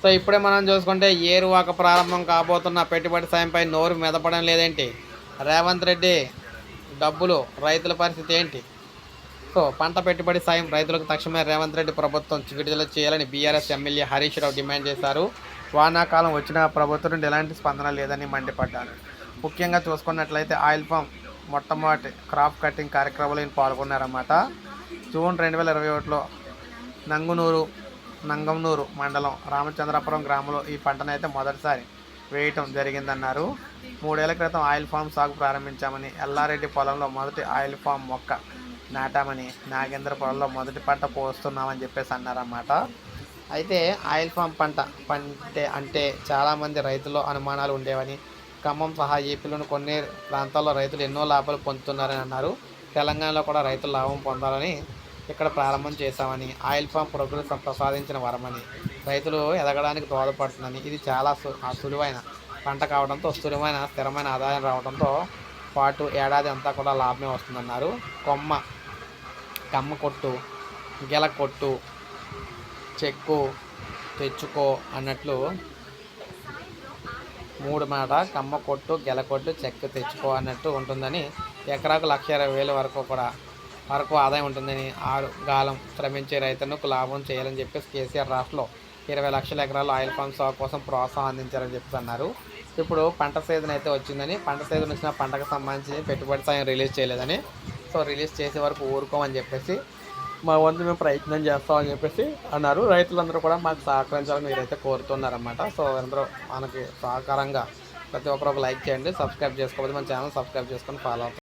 So ఇప్పుడే మనం చూసుకుంటే ఏరువాక ప్రారంభం కాబోతున్న పెట్టుబడి సాయంపై నోరు మెదపడం లేదేంటి? రేవంత్ రెడ్డి డబ్బులు రైతుల పరిస్థితి ఏంటి? సో పంట పెట్టుబడి సాయం రైతులకు తక్షణమే రేవంత్ రెడ్డి ప్రభుత్వం విడుదల చేయాలని BRS MLA Harish Rao demand చేశారు. వానాకాలం వచ్చిన ప్రభుత్వం నుండి ఎలాంటి స్పందన లేదని మండిపడ్డారు. ముఖ్యంగా చూసుకున్నట్లయితే ఆయిల్ ఫామ్ మొట్టమొదటి క్రాప్ కటింగ్ కార్యక్రమంలో ఈయన పాల్గొన్నారన్నమాట. జూన్ 2021లో నంగంనూరు మండలం రామచంద్రపురం గ్రామంలో ఈ పంటనైతే మొదటిసారి వేయటం జరిగిందన్నారు. 3 ఏళ్ల క్రితం ఆయిల్ ఫామ్ సాగు ప్రారంభించామని, ఎల్లారెడ్డి పొలంలో మొదటి ఆయిల్ ఫామ్ మొక్క నాటామని, నాగేంద్ర పొలంలో మొదటి పంట పోస్తున్నామని చెప్పేసి అన్నారన్నమాట. అయితే ఆయిల్ ఫామ్ పంట అంటే చాలామంది రైతుల్లో అనుమానాలు ఉండేవని, ఖమ్మం సహా ఏపీలోని కొన్ని ప్రాంతాల్లో రైతులు ఎన్నో లాభాలు పొందుతున్నారని అన్నారు. తెలంగాణలో కూడా రైతులు లాభం పొందాలని ఇక్కడ ప్రారంభం చేశామని, ఆయిల్ ఫామ్ ప్రకృతి ప్రసాదించిన వరమని, రైతులు ఎదగడానికి దోహదపడుతుందని, ఇది చాలా సులువైన పంట కావడంతో సులువైన స్థిరమైన ఆదాయం రావడంతో పాటు ఏడాది అంతా కూడా లాభమే వస్తుందన్నారు. కమ్మ కొట్టు, గెల కొట్టు, చెక్కు తెచ్చుకో అన్నట్లు 3 మాట కమ్మ కొట్టు, గెల కొట్టు, చెక్కు తెచ్చుకో అన్నట్టు ఉంటుందని, ఎకరాకు 1,20,000 వరకు ఆదాయం ఉంటుందని, 6 గాలం శ్రమించే రైతులకు లాభం చేయాలని చెప్పేసి కేసీఆర్ రాష్ట్రంలో 20 లక్షల ఎకరాల్లో ఆయిల్ ఫామ్ సాగు కోసం ప్రోత్సాహం అందించారని చెప్పేసి అన్నారు. ఇప్పుడు పంట సీజన్ అయితే వచ్చిందని, పంట సీజన్ వచ్చిన పంటకు సంబంధించి పెట్టుబడి సాయం రిలీజ్ చేయలేదని, సో రిలీజ్ చేసే వరకు ఊరుకోమని చెప్పేసి మా వంతు మేము ప్రయత్నం చేస్తామని చెప్పేసి అన్నారు. రైతులందరూ కూడా మాకు సహకరించాలని మీరైతే కోరుతున్నారన్నమాట. సో అందరూ మనకి సహకారంగా ప్రతి ఒక్కరు ఒక లైక్ చేయండి, సబ్స్క్రైబ్ చేసుకోకపోతే మన ఛానల్ సబ్స్క్రైబ్ చేసుకొని ఫాలో అవుతాం.